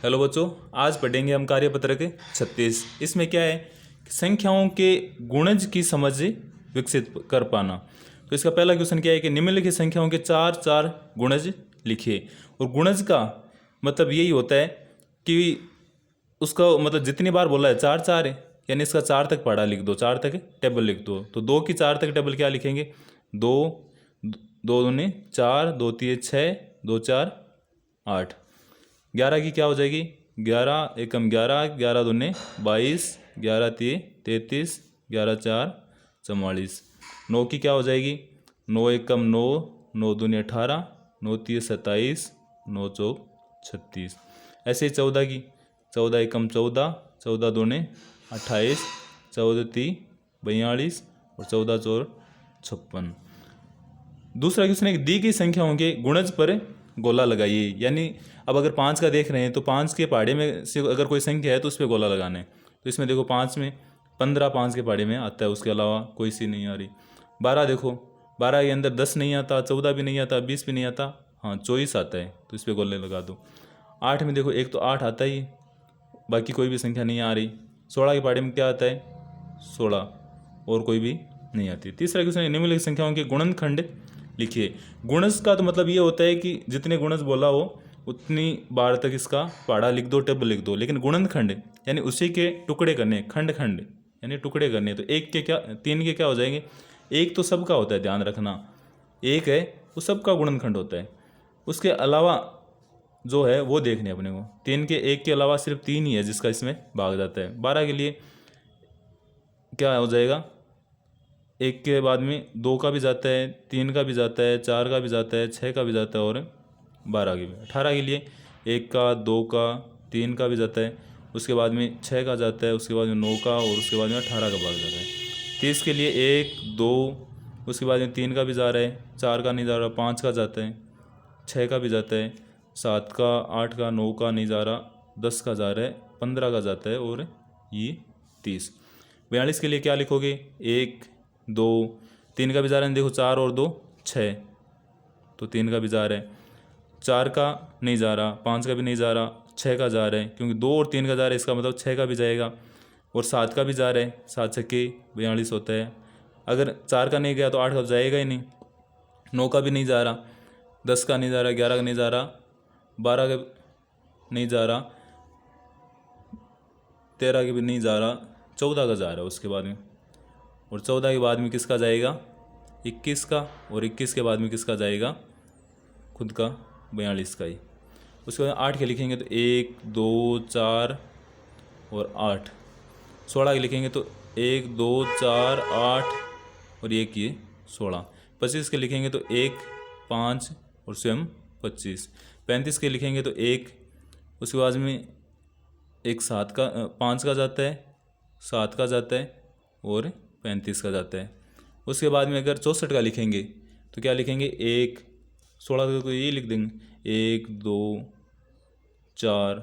Hello बच्चों, आज पढ़ेंगे हम कार्यपत्रक 36। इसमें क्या है कि संख्याओं के गुणज की समझ विकसित कर पाना। तो इसका पहला क्वेश्चन क्या है कि निम्नलिखित संख्याओं के चार चार गुणज लिखिए। और गुणज का मतलब यही होता है कि उसका मतलब जितनी बार बोला है चार चार है, यानी इसका चार तक पढ़ा लिख दो, चार तक टेबल लिख दो। तो दो की चार तक टेबल क्या लिखेंगे? दो, दो दूनी चार, दो तीन छः, दो चार आठ। 11 की क्या हो जाएगी? 11 एकम 11, 11 दूने 22, 11 तीन 33, 11 चार 44। 9 की क्या हो जाएगी? 9 एकम 9, 9 दूने 18, 9 तीन 27, 9 चौक 36। ऐसे ही 14 की 14 एकम 14, 14 दूने 28, 14 तीन 42 और 14 चौर 56। दूसरा क्वेश्चन है कि दी गई संख्याओं के गुणज पर गोला लगाइए। यानी अब अगर 5 का देख रहे हैं तो 5 के पहाड़े में से अगर कोई संख्या है तो उस पर गोला लगाना है। तो इसमें देखो 5 में 15 5 के पहाड़े में आता है, उसके अलावा कोई सी नहीं आ रही। 12 देखो, 12 के अंदर 10 नहीं आता, 14 भी नहीं आता, 20 भी नहीं आता, हाँ 24 आता है, तो इस पर गोले लगा दो। 8 में देखो एक तो 8 आता ही, बाकी कोई भी संख्या नहीं आ रही। 16 के पहाड़े में क्या आता है? 16, और कोई भी नहीं आती। तीसरा क्वेश्चन है निम्नलिखित संख्याओं के गुणनखंड लिखिए। गुणज का तो मतलब ये होता है कि जितने गुणज बोला हो उतनी बार तक इसका पहाड़ा लिख दो, टेबल लिख दो। लेकिन गुणनखंड यानी उसी के टुकड़े करने, खंड खंड यानी टुकड़े करने। तो एक के क्या, तीन के क्या हो जाएंगे? एक तो सबका होता है, ध्यान रखना, एक है वो सबका गुणनखंड होता है। उसके अलावा जो है वो देखने अपने को। तीन के एक के अलावा सिर्फ तीन ही है जिसका इसमें भाग जाता है। 12 के लिए क्या हो जाएगा? एक के बाद में 2 का भी जाता है, 3 का भी जाता है, 4 का भी जाता है, 6 का भी जाता है और 12 की भी। 18 के लिए 1 का, 2 का, 3 का भी जाता है, उसके बाद में 6 का जाता है, उसके बाद में 9 का और उसके बाद में 18 का भाग जाता है। 30 के लिए 1, 2, उसके बाद में 3 का भी जा रहा है, 4 का नहीं जा रहा, 5 का जाता है, 6 का भी जाता है, 7 का, 8 का, 9 का नहीं जा रहा, 10 का जा रहा है, 15 का जाता है और ये 30। 42 के लिए क्या लिखोगे? 1, 2, 3 का भी जा रहा है, देखो 4 और 2 6, तो 3 का भी जा रहा है, 4 का नहीं जा रहा, 5 का भी नहीं जा रहा, 6 का जा रहा है, क्योंकि 2 और 3 का जा रहा है, इसका मतलब 6 का भी जाएगा। और 7 का भी जा रहा है, 7 छक्के 42 होता है। अगर 4 का नहीं गया तो 8 का जाएगा ही नहीं। 9 का भी नहीं जा रहा, 10 का नहीं जा रहा, 11 का नहीं जा रहा, 12 का नहीं जा रहा, 13 के भी नहीं जा रहा, 14 का जा रहा है उसके बाद में। और 14 के बाद में किसका जाएगा? 21 का। और 21 के बाद में किसका जाएगा? खुद का 42 का ही। उसके बाद 8 के लिखेंगे तो 1, 2, 4 और 8। 16 के लिखेंगे तो 1, 2, 4, 8 और 1 ये 16। 25 के लिखेंगे तो 1, 5 और स्वयं 25। 35 के लिखेंगे तो 1, उसके बाद में एक 7 का 5 का जाता है, 7 का जाता है और 35 का जाता है। उसके बाद में अगर 64 का लिखेंगे तो क्या लिखेंगे? 1, 16 का तो ये लिख देंगे, 1, 2, 4,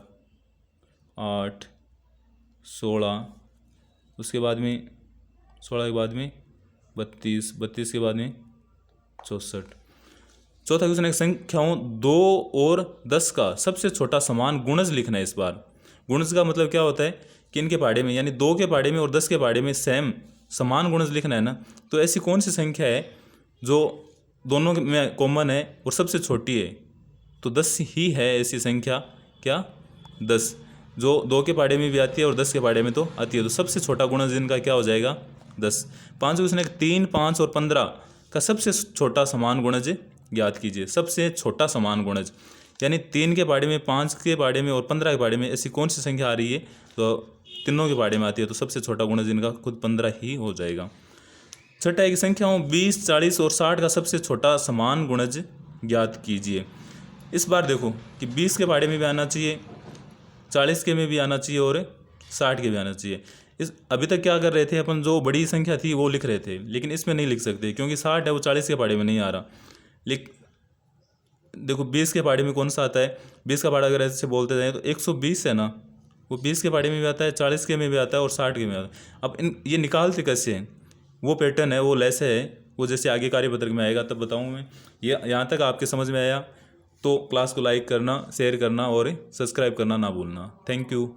8, 16। उसके बाद में 16 के बाद में 32, 32 के बाद में 64। चौथा क्वेश्चन है संख्याओं 2 और 10 का सबसे छोटा समान गुणज लिखना है। इस बार गुणज का मतलब क्या होता है कि इनके पहाड़े में, यानी 2 के पहाड़े में और 10 के पहाड़े में सेम समान गुणज लिखना है ना। तो ऐसी कौन सी संख्या है जो दोनों में कॉमन है और सबसे छोटी है? तो 10 ही है ऐसी संख्या। क्या? 10, जो 2 के पहाड़े में भी आती है और 10 के पहाड़े में तो आती है। तो सबसे छोटा गुणज इनका क्या हो जाएगा? 10। 5 क्वेश्चन है 3, 5 और 15 का सबसे छोटा समान गुणज ज्ञात कीजिए। सबसे छोटा समान गुणज यानी 3 के पहाड़े में, 5 के पहाड़े में और 15 के पहाड़े में ऐसी कौन सी संख्या आ रही है तो तीनों के पहाड़े में आती है। तो सबसे छोटा गुणज इनका खुद 15 ही हो जाएगा। छठा है कि संख्याओं 20, 40 और 60 का सबसे छोटा समान गुणज ज्ञात कीजिए। इस बार देखो कि 20 के पहाड़े में भी आना चाहिए, 40 के में भी आना चाहिए और 60 के भी आना चाहिए। इस अभी तक क्या कर रहे थे अपन, जो बड़ी संख्या थी वो लिख रहे थे, लेकिन इसमें नहीं लिख सकते क्योंकि 60 है वो 40 के पहाड़े में नहीं आ रहा। देखो 20 के पहाड़े में कौन सा आता है? 20 का पहाड़ा अगर ऐसे बोलते जाए तो 120 है ना, वो 20 के पहाड़े में भी आता है, 40 के में भी आता है और 60 के में आता है। अब ये निकालते कैसे हैं? वो पैटर्न है, वो लैसे है, वो जैसे आगे कार्यपत्रक में आएगा तब बताऊँ मैं। ये यहाँ तक आपके समझ में आया? तो क्लास को लाइक करना, शेयर करना और सब्सक्राइब करना ना भूलना। Thank you.